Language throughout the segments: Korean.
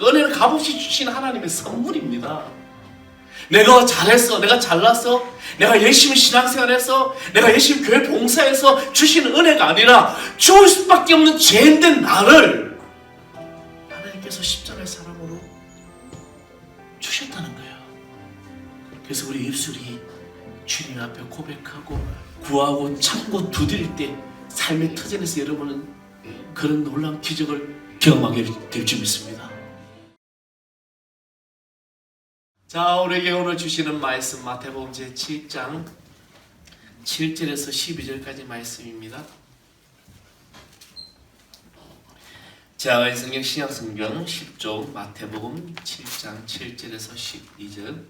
그 은혜는 값없이 주신 하나님의 선물입니다. 내가 잘했어, 내가 잘났어, 내가 열심히 신앙생활해서, 내가 열심히 교회 봉사해서 주시는 은혜가 아니라 죽을 수밖에 없는 죄인된 나를 하나님께서 십자가의 사람으로 주셨다는 거예요. 그래서 우리 입술이 주님 앞에 고백하고 구하고 참고 두드릴 때 삶의 터전에서 여러분은 그런 놀라운 기적을 경험하게 될 줄 믿습니다. 자, 우리에게 오늘 주시는 말씀 마태복음 제7장 7절에서 12절까지 말씀입니다. 자, 성경 신약성경 10종 마태복음 7장 7절에서 12절.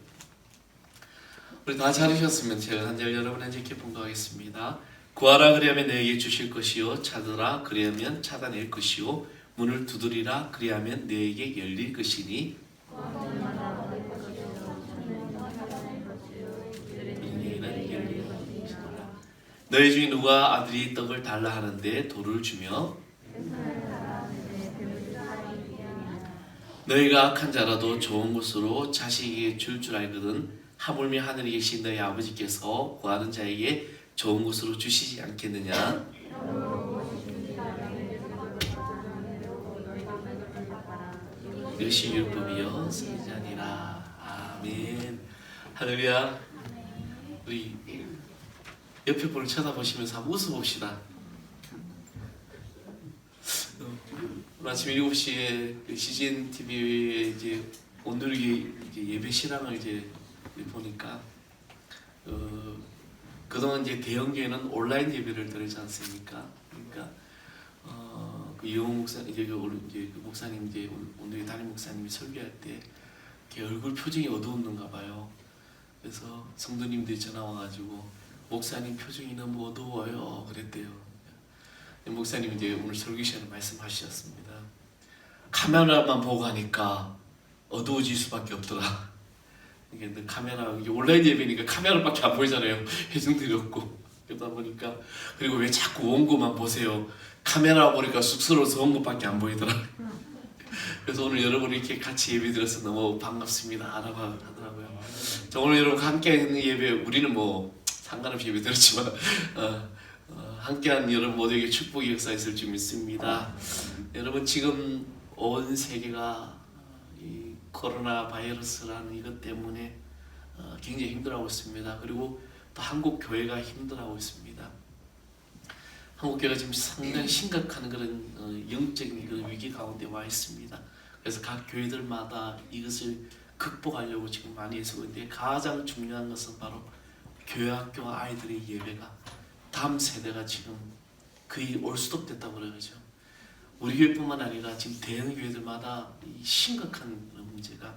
우리 다 잘하셨으면 제가 한 절 여러분에게 이렇게 봉독하겠습니다. 구하라 그리하면 너에게 주실 것이요, 찾으라 그리하면 찾아낼 것이요, 문을 두드리라 그리하면 너에게 열릴 것이니 너희 중에 누가 아들이 떡을 달라 하는데 돌을 주며 너희가 악한 자라도 좋은 것으로 자식에게 줄 알거든 하물며 하늘에 계신 너희 아버지께서 구하는 자에게 좋은 것으로 주시지 않겠느냐. 이것이 율법이요 선지자니라. 아멘. 할렐루야. 우리 옆에 분을 쳐다보시면서 한번 웃어봅시다. 오늘 아침 7시에 CGN TV에 이제 온누리기 예배 실황을 이제 보니까 그동안 이제 대형교회는 온라인 예배를 드리지 않습니까? 그러니까 그 이용 목사 이제 그 목사님 이제 온누리 담임 목사님이 설교할 때 얼굴 표정이 어두웠는가 봐요. 그래서 성도님들이 전화 와가지고 목사님 표정이 너무 어두워요 그랬대요. 목사님이 이제 오늘 설교 시간에 말씀하셨습니다. 카메라만 보고 하니까 어두워질 수밖에 없더라. 이게 카메라 온라인 예배니까 카메라밖에 안 보이잖아요. 회중들이 없고 그러다 보니까 그리고 왜 자꾸 원고만 보세요. 카메라 보니까 쑥스러워서 원고밖에 안 보이더라. 그래서 오늘 여러분 이렇게 같이 예배 드려서 너무 반갑습니다. 하더라고요. 자, 오늘 여러분 함께 하는 예배 우리는 뭐 상관없이 예배 드렸지만 함께한 여러분 모두에게 축복의 역사 있을 줄 믿습니다. 여러분 지금 온 세계가 이 코로나 바이러스라는 이것 때문에 굉장히 힘들어하고 있습니다. 그리고 또 한국 교회가 힘들어하고 있습니다. 한국 교회가 지금 상당히 심각한 그런 영적인 그런 위기 가운데 와 있습니다. 그래서 각 교회들마다 이것을 극복하려고 지금 많이 애쓰고 있는데 가장 중요한 것은 바로 교회학교 아이들의 예배가 다음 세대가 지금 거의 올스톱됐다고 그러죠. 우리 교회뿐만 아니라 지금 대형 교회들마다 이 심각한 문제가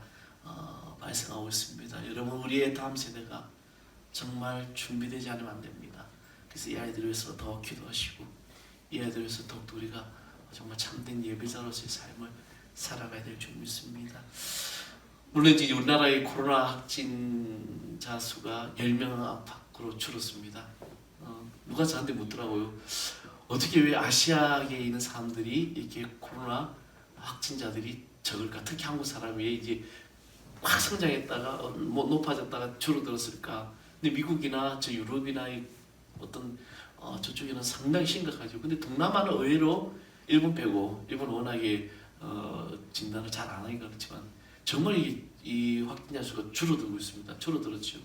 발생하고 있습니다. 여러분 우리의 다음 세대가 정말 준비되지 않으면 안 됩니다. 그래서 이 아이들을 위해서 더 기도하시고 이 아이들을 위해서 더욱더 우리가 정말 참된 예배자로서의 삶을 살아가야 될 줄 믿습니다. 물론 이제 우리나라의 코로나 확진자 수가 10명 안팎으로 줄었습니다. 누가 저한테 묻더라고요. 어떻게 왜 아시아에 있는 사람들이 이렇게 코로나 확진자들이 적을까? 특히 한국 사람이 왜 이제 확 성장했다가 뭐 높아졌다가 줄어들었을까? 근데 미국이나 저 유럽이나 어떤 저쪽에는 상당히 심각하죠. 근데 동남아는 의외로 일본 빼고 일본 워낙에 진단을 잘 안 하니까 그렇지만 정말 이 확진자 수가 줄어들고 있습니다. 줄어들었죠.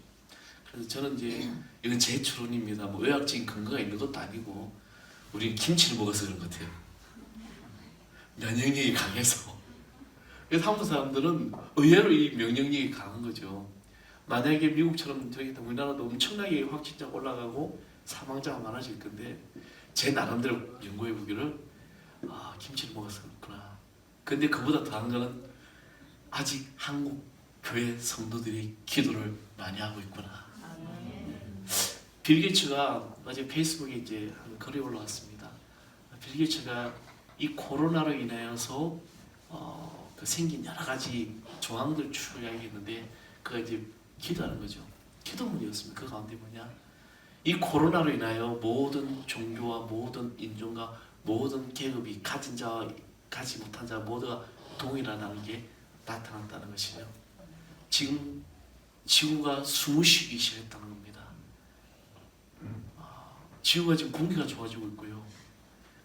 그래서 저는 이제 이건 제 추론입니다. 뭐 의학적인 근거가 있는 것도 아니고 우리는 김치를 먹어서 그런 것 같아요. 면역력이 강해서. 그래서 한국 사람들은 의외로 이 면역력이 강한 거죠. 만약에 미국처럼 저기 우리나라도 엄청나게 확진자가 올라가고 사망자가 많아질 건데 제 나름대로 연구해 보기를 김치를 먹어서 그렇구나. 근데 그보다 더한 거는 아직 한국 교회 성도들이 기도를 많이 하고 있구나. 빌 게이츠가 어제 페이스북에 이제 한 글이 올라왔습니다. 빌 게이츠가 이 코로나로 인하여서 그 생긴 여러 가지 조항들 쭉 이야기했는데 그가 이제 기도하는 거죠. 기도문이었습니다. 그 가운데 뭐냐? 이 코로나로 인하여 모든 종교와 모든 인종과 모든 계급이 가진 자와 가지 못한 자 모두가 동일하다는 게 나타났다는 것이죠. 지금 지구가 숨을 쉬기 시작했다는 겁니다. 지구가 지금 공기가 좋아지고 있고요.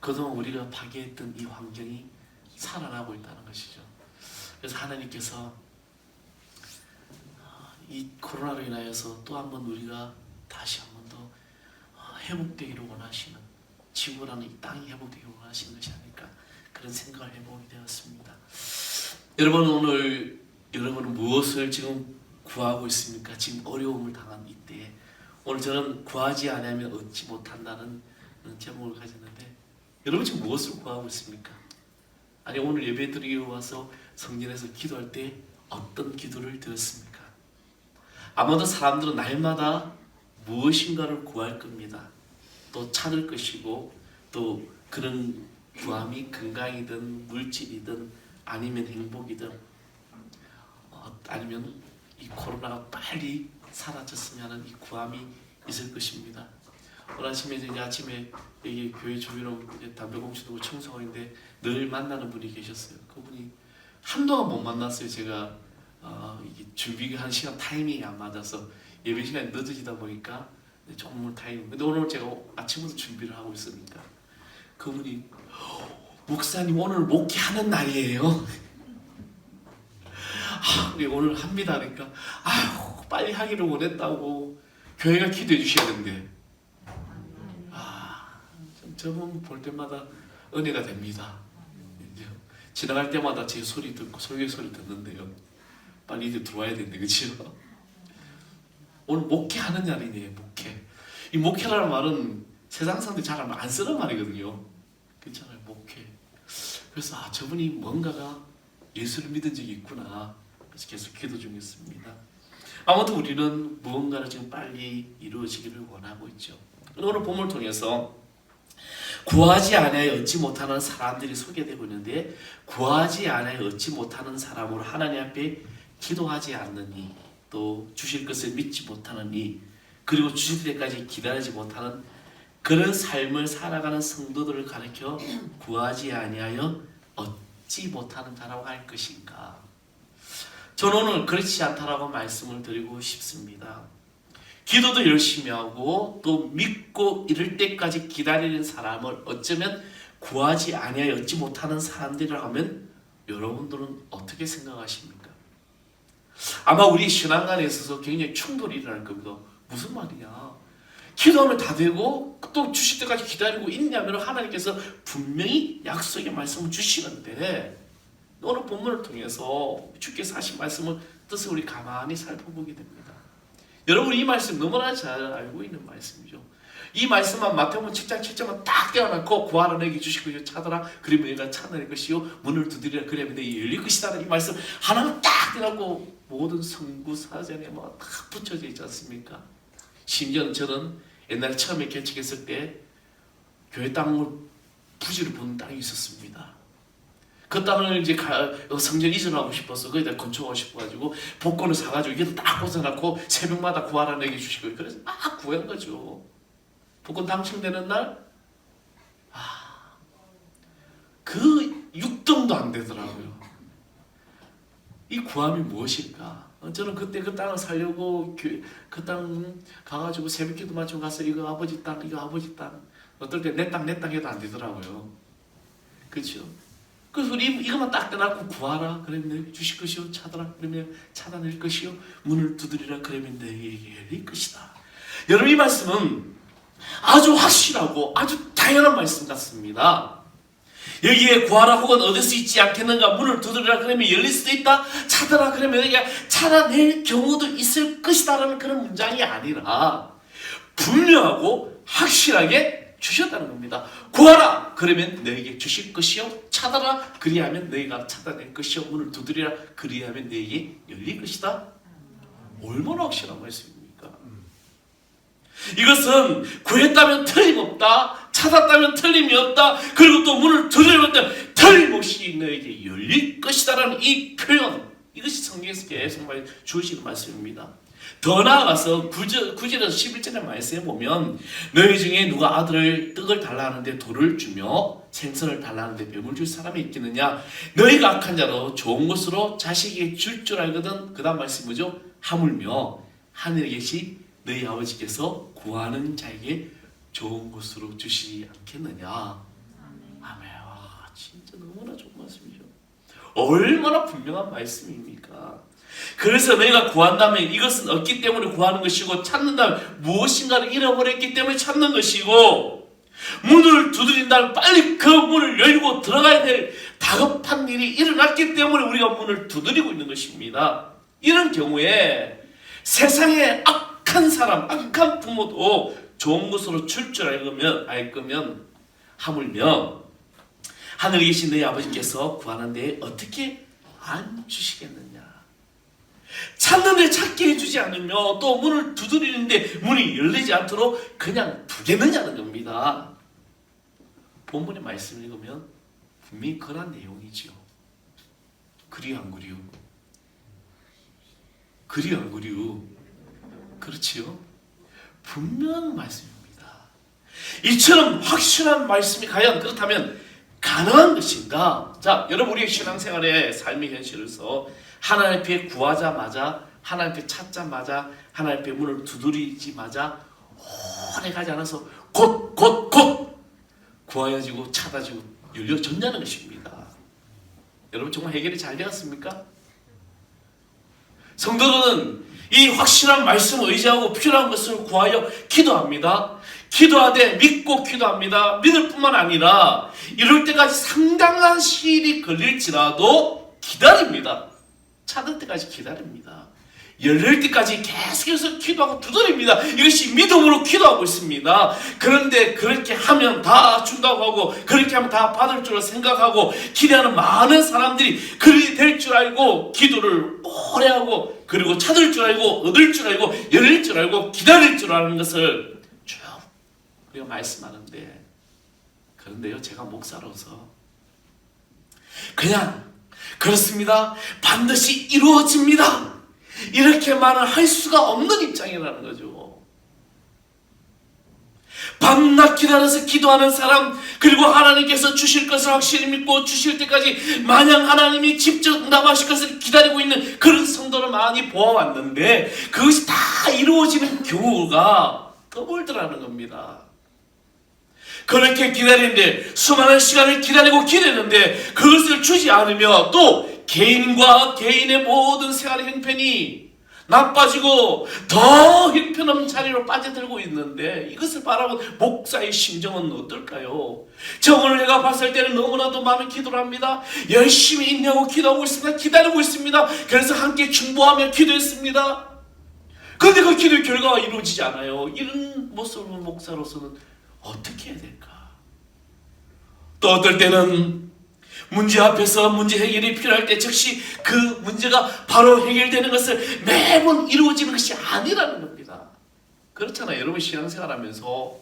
그동안 우리가 파괴했던 이 환경이 살아나고 있다는 것이죠. 그래서 하나님께서 이 코로나로 인하여서 또 한 번 우리가 다시 한 번 더 회복되기를 원하시는, 지구라는 이 땅이 회복되기를 원하시는 것이 아닐까, 그런 생각을 해보게 되었습니다. 여러분, 오늘 여러분은 무엇을 지금 구하고 있습니까? 지금 어려움을 당한 이때에 오늘 저는 구하지 않으면 얻지 못한다는 제목을 가졌는데, 여러분 지금 무엇을 구하고 있습니까? 아니, 오늘 예배 드리러 와서 성전에서 기도할 때 어떤 기도를 드렸습니까? 아마도 사람들은 날마다 무엇인가를 구할 겁니다. 또 찾을 것이고, 또 그런 구함이 건강이든 물질이든 아니면 행복이든 아니면 이 코로나가 빨리 사라졌으면 하는 이 구함이 있을 것입니다. 오늘 아침에 이제 아침에 여기 교회 주변으로 담배 공치도 청소하는데 늘 만나는 분이 계셨어요. 그분이 한동안 못 만났어요. 제가 이게 준비가 한 시간 타이밍이 안 맞아서 예배 시간이 늦어지다 보니까 조금 타이밍. 근데 오늘 제가 아침부터 준비를 하고 있으니까 그분이 목사님 오늘 목회하는 날이에요. 우리 오늘 합니다. 그러니까 빨리 하기를 원했다고 교회가 기도해 주셔야 된대. 저분 볼 때마다 은혜가 됩니다. 지나갈 때마다 제 소리 듣고 설교 소리 듣는데요. 빨리 이제 들어와야 되는데, 그렇죠? 오늘 목회하는 날이네요. 목회. 이 목회라는 말은 세상 사람들이 잘 안 쓰는 말이거든요. 그렇잖아요. 목회. 그래서 저분이 뭔가가 예수를 믿은 적이 있구나. 그래서 계속 기도 중이었습니다. 아무튼 우리는 무언가를 지금 빨리 이루어지기를 원하고 있죠. 오늘 본문을 통해서 구하지 않아야 얻지 못하는 사람들이 소개되고 있는데, 구하지 않아야 얻지 못하는 사람으로 하나님 앞에 기도하지 않느니, 또 주실 것을 믿지 못하느니, 그리고 주실 때까지 기다리지 못하는 그런 삶을 살아가는 성도들을 가리켜 구하지 아니하여 얻지 못하는 자라고 할 것인가. 저는 오늘 그렇지 않다라고 말씀을 드리고 싶습니다. 기도도 열심히 하고 또 믿고 이럴 때까지 기다리는 사람을 어쩌면 구하지 아니하여 얻지 못하는 사람들이라고 하면 여러분들은 어떻게 생각하십니까? 아마 우리 신앙관에 있어서 굉장히 충돌이 일어날 겁니다. 무슨 말이냐? 기도하면 다 되고 또 주실 때까지 기다리고 있냐면 하나님께서 분명히 약속의 말씀을 주시는데, 오늘 본문을 통해서 주께서 하신 말씀을 뜻을 우리 가만히 살펴보게 됩니다. 여러분, 이 말씀 너무나 잘 알고 있는 말씀이죠. 이 말씀만 마태복음 7장 7절만 딱 떼어놓고 구하라 너에게 주실 것이요 찾아라 그러면 내가 찾아낼 것이요 문을 두드리라 그러면 내게 열릴 것이다. 이 말씀 하나만 딱 떼어놓고 모든 성구 사전에 뭐 다 붙여져 있지 않습니까? 심지어 저는 옛날에 처음에 개척했을 때 교회 땅을 부지를 보는 땅이 있었습니다. 그 땅을 이제 성전 이전하고 싶어서 거기다 건축하고 싶어가지고 복권을 사가지고 이게 딱 꽂아놓고 새벽마다 구하라 내게 주실 거예요. 그래서 막 구한 거죠. 복권 당첨되는 날, 그 6등도 안 되더라고요. 이 구함이 무엇일까? 저는 그때 그 땅을 살려고 그 땅 가가지고 새벽기도 마치고 가서 이거 아버지 땅, 이거 아버지 땅, 어떨 때 내 땅 해도 안 되더라고요. 그렇죠? 그래서 우리 이것만 딱 떠나고 구하라 그러면 주실 것이요 찾아라 그러면 찾아낼 것이요 문을 두드리라 그러면 내게 열릴 것이다. 여러분, 이 말씀은 아주 확실하고 아주 당연한 말씀 같습니다. 여기에 구하라 혹은 얻을 수 있지 않겠는가, 문을 두드리라 그러면 열릴 수도 있다, 찾아라 그러면 내가 찾아낼 경우도 있을 것이다 라는 그런 문장이 아니라 분명하고 확실하게 주셨다는 겁니다. 구하라 그러면 너에게 주실 것이요 찾아라 그리하면 너희가 찾아낼 것이요 문을 두드리라 그리하면 너에게 열릴 것이다. 얼마나 확실한 말씀입니까? 이것은 구했다면 틀림없다, 찾았다면 틀림이 없다, 그리고 또 문을 두드리면 틀림없이 너에게 열릴 것이다 라는 이 표현, 이것이 성경에서 계속 주시는 말씀입니다. 더 나아가서 9절에서 11절의 말씀에 보면 너희 중에 누가 떡을 달라 하는데 돌을 주며 생선을 달라 하는데 뱀을 줄 사람이 있겠느냐. 너희가 악한 자로 좋은 것으로 자식에게 줄 알거든. 그 다음 말씀이 뭐죠? 하물며 하늘에 계신 너희 아버지께서 구하는 자에게 좋은 것으로 주시지 않겠느냐. 아멘. 와, 진짜 너무나 좋은 말씀이죠. 얼마나 분명한 말씀입니까? 그래서 너희가 구한다면 이것은 얻기 때문에 구하는 것이고, 찾는다면 무엇인가를 잃어버렸기 때문에 찾는 것이고, 문을 두드린다면 빨리 그 문을 열고 들어가야 될 다급한 일이 일어났기 때문에 우리가 문을 두드리고 있는 것입니다. 이런 경우에 세상에 악한 사람, 악한 부모도 좋은 것으로 줄 알 거면 하물며 하늘에 계신 너희 아버지께서 구하는데 어떻게 안 주시겠느냐. 찾는데 찾게 해주지 않으며 또 문을 두드리는데 문이 열리지 않도록 그냥 두겠느냐는 겁니다. 본문의 말씀을 읽으면 분명히 그런 내용이지요. 그리요 안 그리요? 그리요 안 그리요? 그렇지요? 분명한 말씀입니다. 이처럼 확실한 말씀이 과연 그렇다면 가능한 것인가? 자, 여러분, 우리의 신앙생활의 삶의 현실에서 하나님 앞에 구하자마자, 하나님 앞에 찾자마자, 하나님 앞에 문을 두드리지마자 오래 가지 않아서 곧 구하여지고 찾아지고 열려졌냐는 것입니다. 여러분, 정말 해결이 잘 되었습니까? 성도들은 이 확실한 말씀을 의지하고 필요한 것을 구하여 기도합니다. 기도하되 믿고 기도합니다. 믿을 뿐만 아니라 이럴 때까지 상당한 시일이 걸릴지라도 기다립니다. 찾을 때까지 기다립니다. 열릴 때까지 계속해서 기도하고 두드립니다. 이것이 믿음으로 기도하고 있습니다. 그런데 그렇게 하면 다 준다고 하고, 그렇게 하면 다 받을 줄 생각하고 기대하는 많은 사람들이 그리 될 줄 알고 기도를 오래 하고, 그리고 찾을 줄 알고, 얻을 줄 알고, 열릴 줄 알고, 기다릴 줄 아는 것을 쭉 우리가 말씀하는데, 그런데요, 제가 목사로서 그냥 그렇습니다, 반드시 이루어집니다, 이렇게 말을 할 수가 없는 입장이라는 거죠. 밤낮 기다려서 기도하는 사람, 그리고 하나님께서 주실 것을 확실히 믿고 주실 때까지 마냥 하나님이 직접 응답하실 것을 기다리고 있는 그런 성도를 많이 보아왔는데, 그것이 다 이루어지는 경우가 드물더라는 겁니다. 그렇게 기다리는데, 수많은 시간을 기다리고 기다리는데 그것을 주지 않으며 또 개인과 개인의 모든 생활의 형편이 나빠지고 더 형편없는 자리로 빠져들고 있는데, 이것을 바라본 목사의 심정은 어떨까요? 저 오늘 내가 봤을 때는 너무나도 많은 기도를 합니다. 열심히 인내하고 기도하고 있습니다. 기다리고 있습니다. 그래서 함께 중보하며 기도했습니다. 그런데 그 기도의 결과가 이루어지지 않아요. 이런 모습을 본 목사로서는 어떻게 해야 될까? 또 어떨 때는 문제 앞에서 문제 해결이 필요할 때 즉시 그 문제가 바로 해결되는 것을 매번 이루어지는 것이 아니라는 겁니다. 그렇잖아요. 여러분, 신앙생활하면서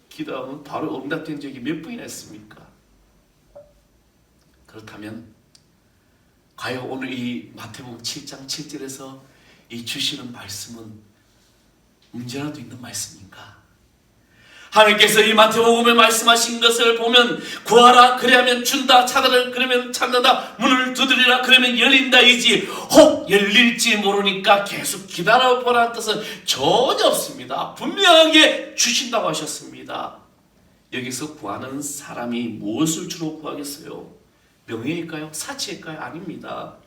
기도하면 바로 응답된 적이 몇 번이나 있습니까? 그렇다면 과연 오늘 이 마태복음 7장 7절에서 이 주시는 말씀은 문제라도 있는 말씀인가? 하나님께서 이 마태복음에 말씀하신 것을 보면 구하라 그리하면 준다, 찾으라 그러면 찾는다, 문을 두드리라 그러면 열린다이지, 혹 열릴지 모르니까 계속 기다려보라는 뜻은 전혀 없습니다. 분명하게 주신다고 하셨습니다. 여기서 구하는 사람이 무엇을 주로 구하겠어요? 명예일까요? 사치일까요? 아닙니다.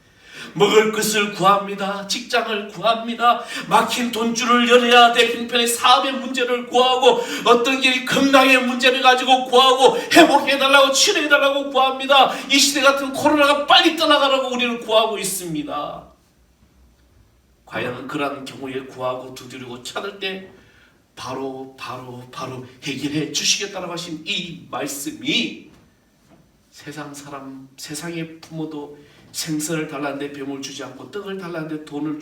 먹을 것을 구합니다. 직장을 구합니다. 막힌 돈줄을 열어야 될 형편의 사업의 문제를 구하고, 어떤 길이 건강의 문제를 가지고 구하고, 회복해달라고, 치료해달라고 구합니다. 이 시대 같은 코로나가 빨리 떠나가라고 우리는 구하고 있습니다. 과연 그러한 경우에 구하고 두드리고 찾을 때 바로 해결해 주시겠다라고 하신 이 말씀이 세상 사람, 세상의 부모도 생선을 달라는데 뱀을 주지 않고 떡을 달라는데 돌을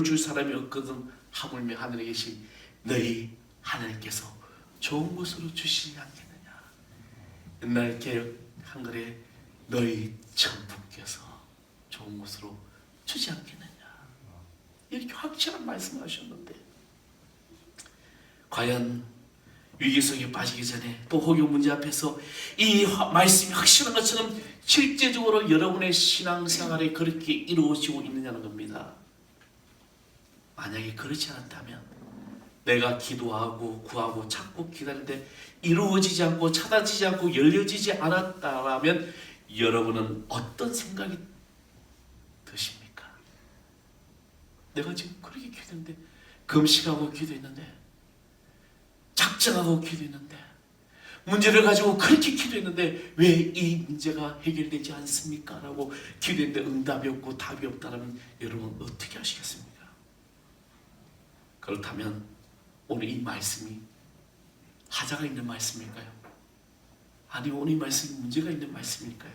줄 사람이 없거든. 하물며 하늘에 계신 너희 하나님께서 좋은 것으로 주시지 않겠느냐. 옛날 개혁 한글에 너희 천부께서 좋은 것으로 주지 않겠느냐. 이렇게 확실한 말씀을 하셨는데 과연 위기 속에 빠지기 전에 또 혹여 문제 앞에서 이 말씀이 확실한 것처럼 실제적으로 여러분의 신앙생활에 그렇게 이루어지고 있느냐는 겁니다. 만약에 그렇지 않았다면 내가 기도하고 구하고 찾고 기다리는데 이루어지지 않고 찾아지지 않고 열려지지 않았다면 여러분은 어떤 생각이 드십니까? 내가 지금 그렇게 기도했는데 금식하고 기도했는데 작정하고 기도했는데 문제를 가지고 그렇게 기도했는데 왜 이 문제가 해결되지 않습니까? 라고 기도했는데 응답이 없고 답이 없다면 여러분 어떻게 하시겠습니까? 그렇다면 오늘 이 말씀이 하자가 있는 말씀일까요? 아니면 오늘 이 말씀이 문제가 있는 말씀일까요?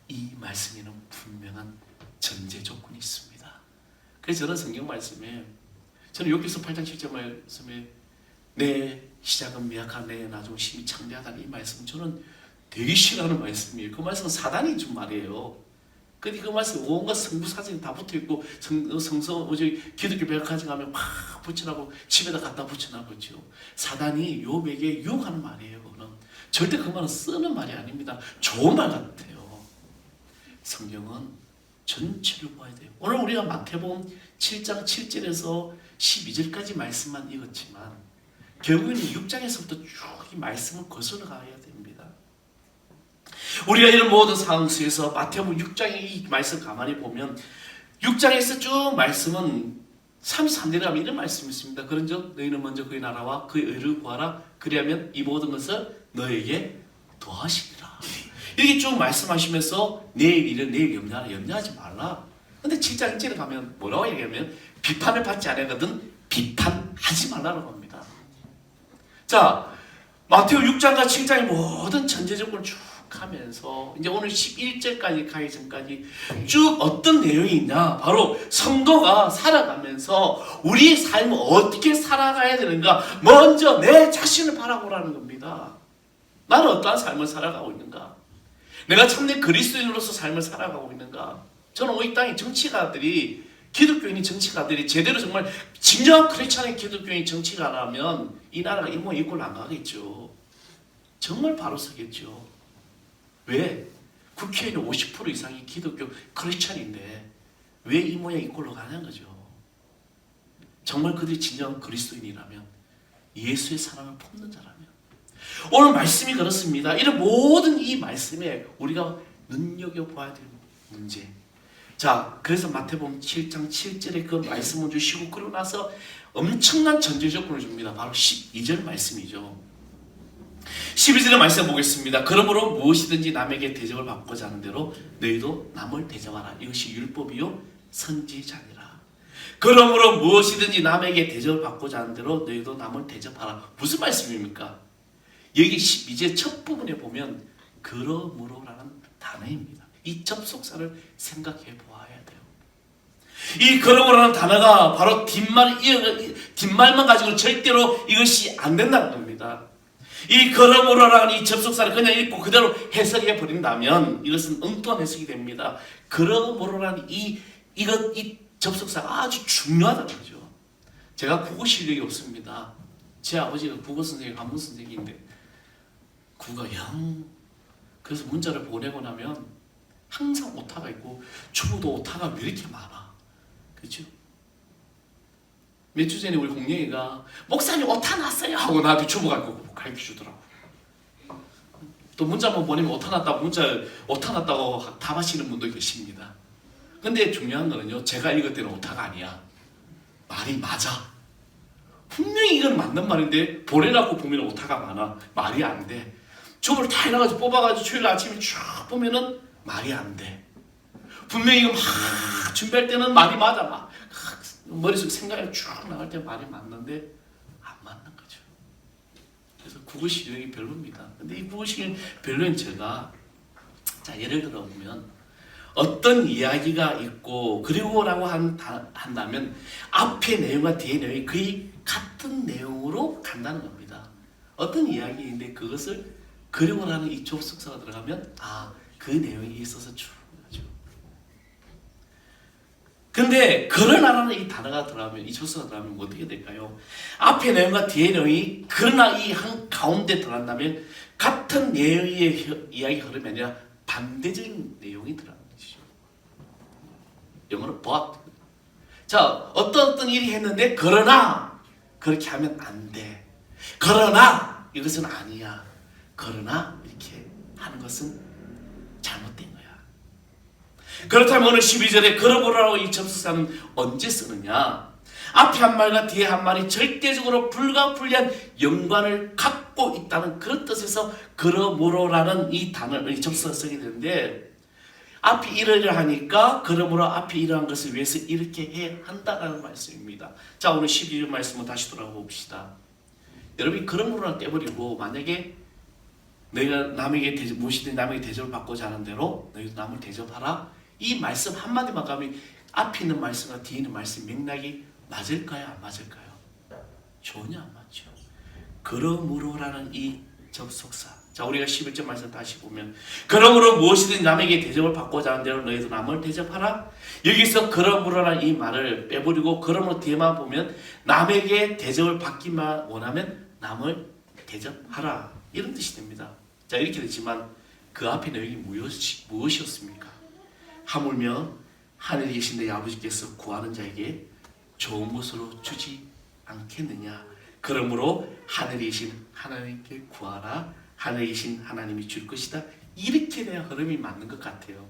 이 말씀에는 분명한 전제 조건이 있습니다. 그래서 저는 성경 말씀에 저는 여기서 8장 7절 말씀에 내 시작은 미약한 내 나중 심히 창대하다는 이 말씀 저는 되게 싫어하는 말씀이에요. 그 말씀은 사단이 준 말이에요. 근데 그 말씀 온갖 성부 사진이 다 붙어있고 성서 기독교 백화점 가면 막 붙여놔고 집에다 갖다 붙여놔보죠. 사단이 욥에게 유혹하는 말이에요. 그거는 절대 그 말은 쓰는 말이 아닙니다. 좋은 말 같아요. 성경은 전체를 봐야 돼요. 오늘 우리가 마태복음 7장 7절에서 12절까지 말씀만 읽었지만 결국에는 6장에서부터 쭉 이 말씀을 거슬러 가야 됩니다. 우리가 이런 모든 상황 속에서 마태복음 6장의 이 말씀 가만히 보면 6장에서 쭉 말씀은 33절에 가면 이런 말씀이 있습니다. 그런즉 너희는 먼저 그의 나라와 그의 의를 구하라. 그리하면 이 모든 것을 너에게 더하시리라. 이렇게 쭉 말씀하시면서 내일 일은 내일 염려하라. 염려하지 말라. 근데 7장 1절에 가면 뭐라고 얘기하면 비판을 받지 않거든 비판하지 말라고 합니다. 자, 마태오 6장과 7장의 모든 전제조건을 쭉 하면서 이제 오늘 11절까지 가기 전까지 쭉 어떤 내용이 있냐, 바로 성도가 살아가면서 우리의 삶을 어떻게 살아가야 되는가, 먼저 내 자신을 바라보라는 겁니다. 나는 어떠한 삶을 살아가고 있는가, 내가 참된 그리스도인으로서 삶을 살아가고 있는가. 저는 이 땅의 정치가들이, 기독교인이 정치가들이 제대로 정말 진정한 크리스찬의 기독교인이 정치가라면 이 나라가 이 모양 이 꼴로 안 가겠죠. 정말 바로 서겠죠. 왜? 국회의원 50% 이상이 기독교 크리스찬인데 왜 이 모양 이 꼴로 가는 거죠. 정말 그들이 진정한 그리스도인이라면, 예수의 사랑을 품는 자라면. 오늘 말씀이 그렇습니다. 이런 모든 이 말씀에 우리가 눈여겨봐야 될 문제. 자, 그래서 마태복음 7장 7절에 그 말씀을 주시고 그러고 나서 엄청난 전제 조건을 줍니다. 바로 12절 말씀이죠. 12절의 말씀 보겠습니다. 그러므로 무엇이든지 남에게 대접을 받고자 하는 대로 너희도 남을 대접하라. 이것이 율법이요 선지자니라. 그러므로 무엇이든지 남에게 대접을 받고자 하는 대로 너희도 남을 대접하라. 무슨 말씀입니까? 여기 12절 첫 부분에 보면 그러므로라는 단어입니다. 이 접속사를 생각해 보아야 돼요. 이 그러므로라는 단어가 바로 뒷말만 가지고 절대로 이것이 안 된다는 겁니다. 이 그러므로라는 이 접속사를 그냥 읽고 그대로 해석해 버린다면 이것은 엉뚱한 해석이 됩니다. 그러므로라는 이 접속사가 아주 중요하다는 거죠. 제가 국어 실력이 없습니다. 제 아버지가 국어 선생님, 한문 선생님인데 국어가 영, 그래서 문자를 보내고 나면 항상 오타가 있고 주부도 오타가 왜 이렇게 많아? 그렇죠? 몇 주 전에 우리 공룡이가 목사님 오타 났어요 하고 나한테 주부가 가르쳐 주더라고. 또 문자 한번 보내면 오타 났다고 오타 났다고 답하시는 분도 계십니다. 근데 중요한 거는요, 제가 읽을 때는 오타가 아니야. 말이 맞아. 분명히 이건 맞는 말인데 보내라고 보면 오타가 많아. 말이 안 돼. 주부를 다 해놔가지고 뽑아가지고 주일 아침에 쭉 보면은 말이 안 돼. 분명히 이거 막 준비할 때는 말이 맞아. 막 머릿속 생각이 쭉 나갈 때 말이 맞는데 안 맞는 거죠. 그래서 국어 실력이 별로입니다. 근데 이 국어 실력 별로인 제가, 자, 예를 들어 보면 어떤 이야기가 있고 그리고라고 한다면 앞의 내용과 뒤의 내용이 거의 같은 내용으로 간다는 겁니다. 어떤 이야기인데 그것을 그리고라는 이 접속사가 들어가면 그 내용이 있어서 쭉 가죠. 근데 그러나라는 이 단어가 들어가면, 이 접수가 들어가면 어떻게 될까요? 앞에 내용과 뒤에 내용이 그러나 이 한 가운데 들어간다면 같은 내용의 이야기 흐름이 아니라 반대적인 내용이 들어가는 것이죠. 영어로 but. 자, 어떤 일이 했는데 그러나 그렇게 하면 안 돼. 그러나 이것은 아니야. 그러나 이렇게 하는 것은 잘못된 거야. 그렇다면 오늘 12절에 그러므로라고 이 접수사는 언제 쓰느냐? 앞에 한 말과 뒤에 한 말이 절대적으로 불가분리한 연관을 갖고 있다는 그런 뜻에서 그러므로라는 이 단어를, 이 접수가 쓰게 되는데, 앞이 이러려 하니까 그러므로 앞이 이러한 것을 위해서 이렇게 해야 한다라는 말씀입니다. 자, 오늘 12절 말씀을 다시 돌아가 봅시다. 여러분이 그러므로는 떼버리고, 만약에 너희가 남에게 무엇이든 남에게 대접을 받고자 하는 대로 너희도 남을 대접하라, 이 말씀 한마디만 가면 앞에 있는 말씀과 뒤에 있는 말씀 맥락이 맞을까요? 안 맞을까요? 전혀 안 맞죠. 그러므로라는 이 접속사. 자, 우리가 11절 말씀 다시 보면 그러므로 무엇이든 남에게 대접을 받고자 하는 대로 너희도 남을 대접하라. 여기서 그러므로라는 이 말을 빼버리고 그러므로 뒤에만 보면 남에게 대접을 받기만 원하면 남을 대접하라, 이런 뜻이 됩니다. 자, 이렇게 됐지만 그 앞에 내용이 무엇이었습니까? 하물며 하늘에 계신 내 아버지께서 구하는 자에게 좋은 것으로 주지 않겠느냐. 그러므로 하늘에 계신 하나님께 구하라. 하늘에 계신 하나님이 줄 것이다. 이렇게 대한 흐름이 맞는 것 같아요.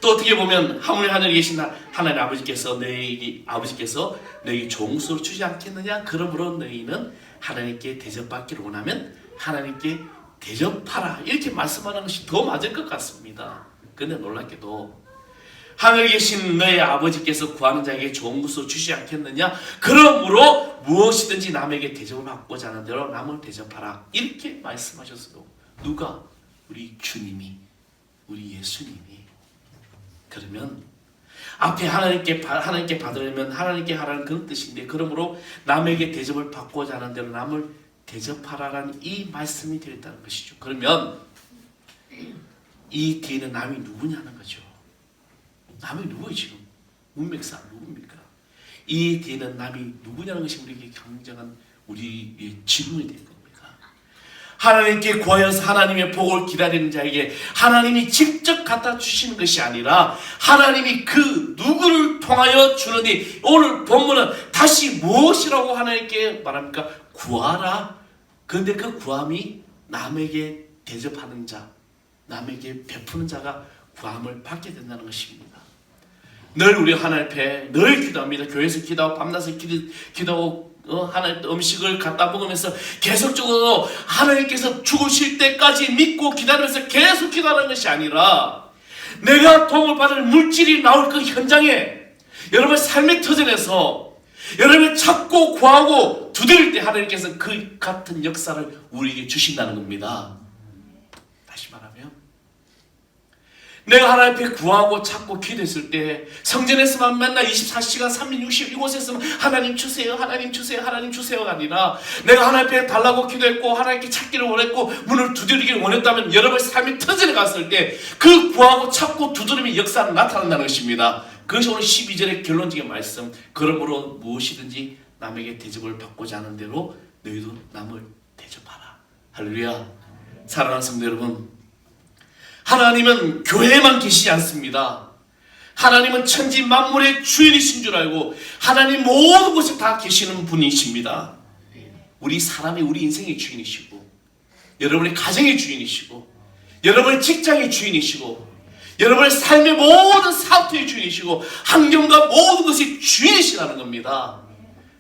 또 어떻게 보면 하물며 하늘에 계신 하나님 아버지께서 너에게 좋은 것으로 주지 않겠느냐. 그러므로 너희는 하나님께 대접받기를 원하면 하나님께 대접하라, 이렇게 말씀하는 것이 더 맞을 것 같습니다. 근데 놀랍게도 하늘에 계신 너의 아버지께서 구하는 자에게 좋은 것으로 주지 않겠느냐. 그러므로 무엇이든지 남에게 대접을 받고자 하는 대로 남을 대접하라, 이렇게 말씀하셨어요. 누가? 우리 주님이, 우리 예수님이. 그러면 앞에 하나님께 받으려면 하나님께 하라는 그런 뜻인데, 그러므로 남에게 대접을 받고자 하는 대로 남을 대접하라라는 이 말씀이 되었다는 것이죠. 그러면 이 뒤에는 남이 누구냐는 거죠. 남이 누구예요? 지금 문맥상 누굽니까? 이 뒤에는 남이 누구냐는 것이 우리에게 굉장한 우리의 질문이 될 겁니다. 하나님께 구하여서 하나님의 복을 기다리는 자에게 하나님이 직접 갖다 주시는 것이 아니라 하나님이 그 누구를 통하여 주느니, 오늘 본문은 다시 무엇이라고 하나님께 말합니까? 구하라. 그런데 그 구함이 남에게 대접하는 자, 남에게 베푸는 자가 구함을 받게 된다는 것입니다. 늘 우리 하나님 앞에 늘 기도합니다. 교회에서 기도하고 밤낮에 기도하고 하나님 음식을 갖다 먹으면서 계속적으로 하나님께서 죽으실 때까지 믿고 기다리면서 계속 기도하는 것이 아니라, 내가 도움을 받을 물질이 나올 그 현장에 여러분 삶의 터전에서 여러분이 찾고 구하고 두드릴 때 하나님께서 그 같은 역사를 우리에게 주신다는 겁니다. 다시 말하면 내가 하나님 앞에 구하고 찾고 기도했을 때, 성전에서만 맨날 24시간 360 이곳에서만 하나님 주세요, 하나님 주세요, 하나님 주세요가 아니라, 내가 하나님 앞에 달라고 기도했고 하나님께 찾기를 원했고 문을 두드리기를 원했다면 여러분의 삶의 터전에 갔을 때 그 구하고 찾고 두드림의 역사는 나타난다는 것입니다. 그것이 오늘 12절의 결론적인 말씀. 그러므로 무엇이든지 남에게 대접을 받고자 하는 대로 너희도 남을 대접하라. 할렐루야. 사랑하는 성도 여러분, 하나님은 교회에만 계시지 않습니다. 하나님은 천지 만물의 주인이신 줄 알고 하나님 모든 곳에 다 계시는 분이십니다. 우리 사람의, 우리 인생의 주인이시고, 여러분의 가정의 주인이시고, 여러분의 직장의 주인이시고, 여러분의 삶의 모든 사업의 주인이시고, 환경과 모든 것의 주인이시라는 겁니다.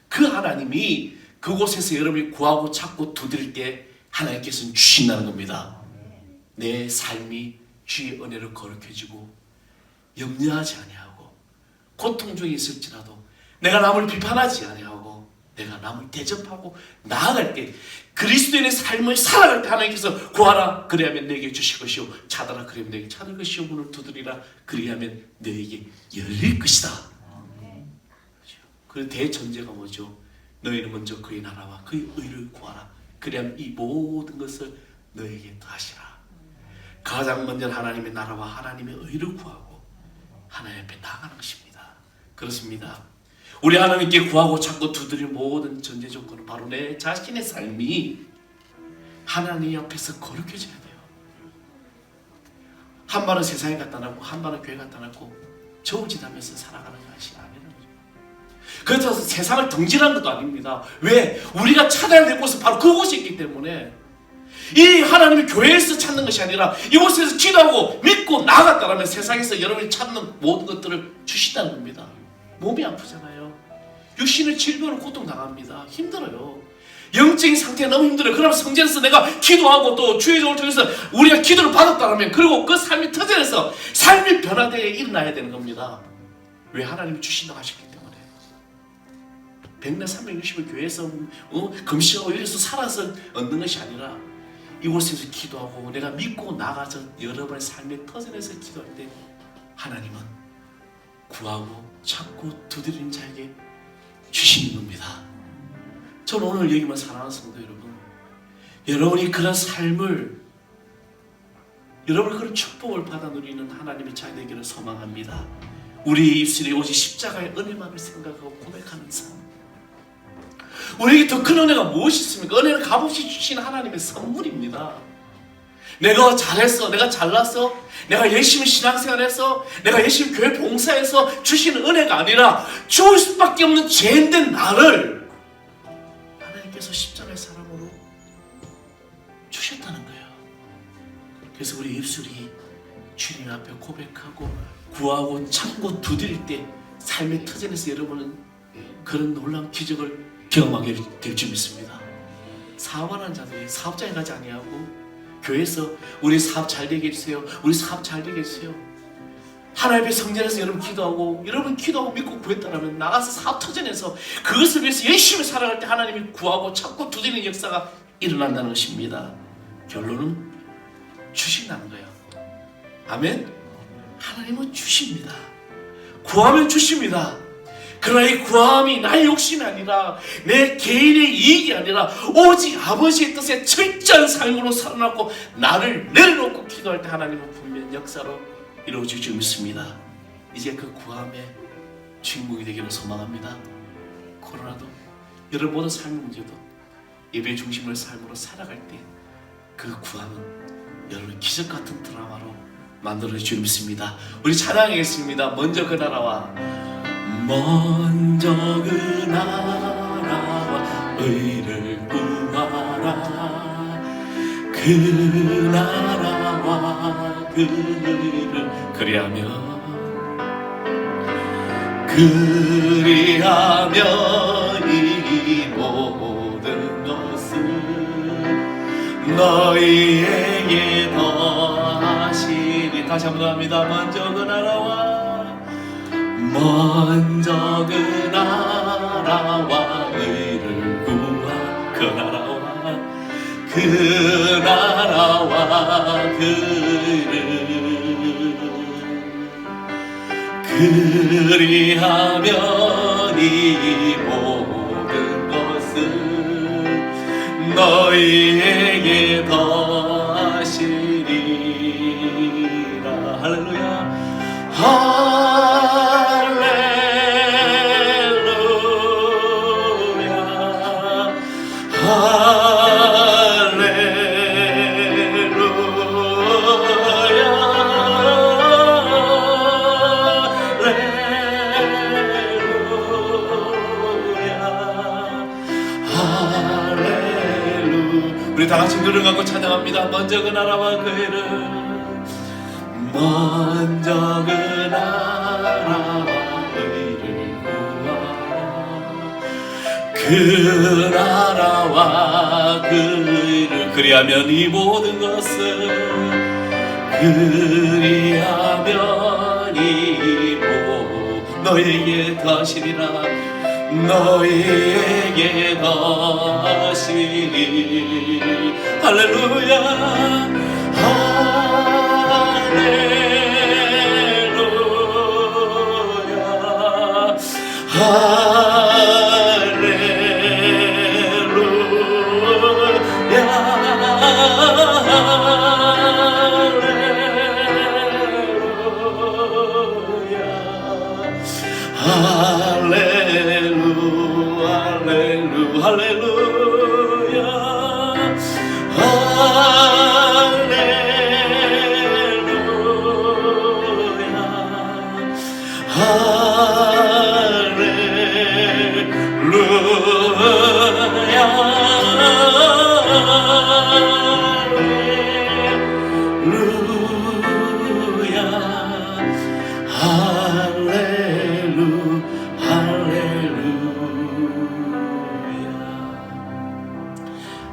그 하나님이 그곳에서 여러분이 구하고 찾고 두드릴 때 하나님께서는 주신다는 겁니다. 내 삶이 주의 은혜로 거룩해지고 염려하지 아니하고 고통 중에 있을지라도 내가 남을 비판하지 아니하고 내가 남을 대접하고 나아갈 때, 그리스도인의 삶을 살아갈 때 하나님께서 구하라 그리하면 너에게 주실 것이요, 찾아라 그리하면 너에게 찾을 것이요, 문을 두드리라 그리하면 너에게 열릴 것이다. 그 대전제가 뭐죠? 너희는 먼저 그의 나라와 그의 의를 구하라 그리하면 이 모든 것을 너에게 더하시라. 가장 먼저 하나님의 나라와 하나님의 의를 구하고 하나님 앞에 나아가는 것입니다. 그렇습니다. 우리 하나님께 구하고 찾고 두드릴 모든 전제 조건은 바로 내 자신의 삶이 하나님 앞에서 거룩해져야 돼요. 한 발은 세상에 갖다 놨고 한 발은 교회 갖다 놨고 저울질하면서 살아가는 것이 아니라는 거죠. 그렇다고 해서 세상을 덩질하는 것도 아닙니다. 왜? 우리가 찾아야 될 곳은 바로 그곳이 있기 때문에 이 하나님의 교회에서 찾는 것이 아니라 이곳에서 기도하고 믿고 나아갔다면 세상에서 여러분이 찾는 모든 것들을 주신다는 겁니다. 몸이 아프잖아요. 육신의 질병으로 고통당합니다. 힘들어요. 영적인 상태가 너무 힘들어요. 그러면 성전에서 내가 기도하고 또 주의 종을 통해서 우리가 기도를 받았다면 그리고 그 삶이 터져서 삶이 변화되어 일어나야 되는 겁니다. 왜? 하나님이 주신다고 하셨기 때문에. 100년 360일 교회에서 금식하고 이래서 살아서 얻는 것이 아니라 이곳에서 기도하고 내가 믿고 나가서 여러분의 삶의 터전에서 기도할 때 하나님은 구하고 찾고 두드리는 자에게 주시는 겁니다. 저는 오늘 여기만 사랑하는 성도 여러분, 여러분이 그런 삶을, 여러분이 그런 축복을 받아 누리는 하나님의 자녀 되기를 소망합니다. 우리 입술에 오직 십자가의 은혜만을 생각하고 고백하는 삶. 우리에게 더 큰 은혜가 무엇이 있습니까? 은혜는 값없이 주신 하나님의 선물입니다. 내가 잘했어, 내가 잘났어, 내가 열심히 신앙생활해서, 내가 열심히 교회 봉사해서 주시는 은혜가 아니라 죽을 수밖에 없는 죄인된 나를 하나님께서 십자가의 사람으로 주셨다는 거예요. 그래서 우리 입술이 주님 앞에 고백하고 구하고 찾고 두드릴 때 삶의 터전에서 여러분은 그런 놀라운 기적을 경험하게 될 줄 믿습니다. 사업하는 자들이 사업장에 가지 아니하고 교회에서 우리 사업 잘 되게 해주세요, 우리 사업 잘 되게 해주세요, 하나님의 성전에서 여러분 기도하고 여러분 기도하고 믿고 구했다면 나가서 사업 터전에서 그것을 위해서 열심히 살아갈 때 하나님이 구하고 찾고 두드리는 역사가 일어난다는 것입니다. 결론은 주신다는 거예요. 아멘. 하나님은 주십니다. 구하면 주십니다. 그러나 이 구함이 나의 욕심이 아니라 내 개인의 이익이 아니라 오직 아버지의 뜻에 철저한 삶으로 살아남고 나를 내려놓고 기도할 때 하나님은 분명 역사로 이루어질 줄 믿습니다. 이제 그 구함의 주인공이 되기를 소망합니다. 코로나도 여러분 모든 삶의 문제도 예배 중심의 삶으로 살아갈 때 그 구함은 여러분 기적 같은 드라마로 만들어질 줄 믿습니다. 우리 찬양하겠습니다. 먼저 그 나라와 먼저 그 나라와 의를 구하라. 그 나라와 그 의를 그리하면 이 모든 것을 너희에게 더하시리. 다시 한번 합니다. 먼저 그 나라와 먼저 그 나라와 의를 구하. 그 나라와 그 의를 그리하면 이 모든 것을 너희에게 더하시리라. 할렐루야. 우리 다 같이 눈을 감고 찬양합니다. 먼저 그 나라와 그 의를 먼저 그 나라와 의를 구하라. 그 나라와 그 의를 그리하면 이 모든 것을 그리하면 이 모든 너에게 더하시리라. 너희에게 더하시리. 할렐루야. 할렐루야. 할렐루야.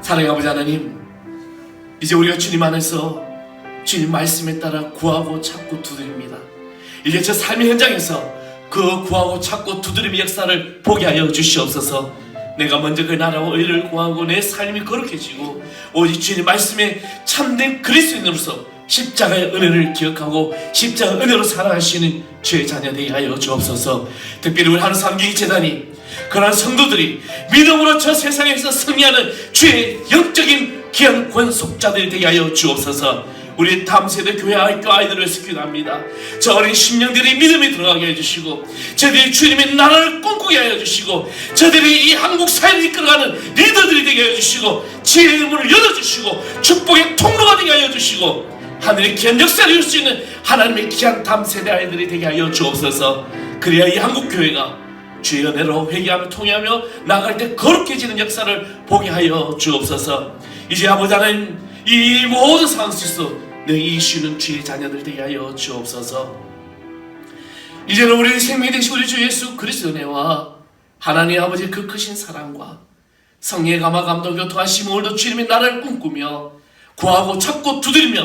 사랑의 아버지 하나님, 이제 우리가 주님 안에서 주님 말씀에 따라 구하고 찾고 두드립니다. 이제 저 삶의 현장에서 그 구하고 찾고 두드림의 역사를 보게 하여 주시옵소서. 내가 먼저 그 나라와 의를 구하고 내 삶이 거룩해지고 오직 주님 말씀에 참된 그리스도인으로서 십자가의 은혜를 기억하고 십자가의 은혜로 살아가시는 주의 자녀 되게 하여 주옵소서. 특별히 우리 하늘삼계의 재단이 그러한 성도들이 믿음으로 저 세상에서 승리하는 주의 영적인 귀한 권속자들이 되게 하여 주옵소서. 우리 다음 세대 교회 학교 아이들을 기도합니다. 저 어린 심령들이 믿음이 들어가게 해주시고 저들이 주님의 나라를 꿈꾸게 하여 주시고 저들이 이 한국 사회를 이끌어가는 리더들이 되게 해주시고 지혜의 문을 열어주시고 축복의 통로가 되게 하여 주시고 하늘의 귀한 역사를 이룰 수 있는 하나님의 귀한 다음 세대 아이들이 되게 하여 주옵소서. 그래야 이 한국 교회가 주의 은혜로 회개하며 통회하며 나아갈 때 거룩해지는 역사를 보게 하여 주옵소서. 이제 아버지 하나님, 이 모든 상황 속에서 능히 쉬는 주의 자녀들 되게 하여 주옵소서. 이제는 우리 생명이 되신 우리 주 예수 그리스도의 은혜와 하나님 아버지의 그 크신 사랑과 성령의 감화 감동 교통하심을 오늘도 주님의 나라를 꿈꾸며 구하고 찾고 두드리며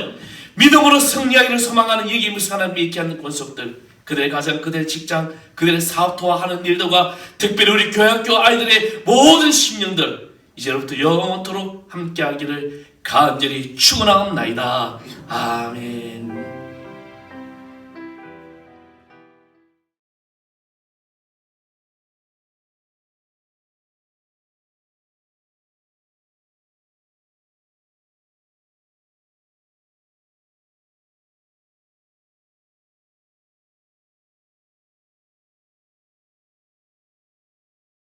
믿음으로 승리하기를 소망하는 여기 무상한 믿게 하는 권속들, 그들의 가정, 그들의 직장, 그들의 사업토와 하는 일들과 특별히 우리 교회학교 아이들의 모든 심령들 이제로부터 영원토록 함께하기를 간절히 축원하옵나이다. 아멘.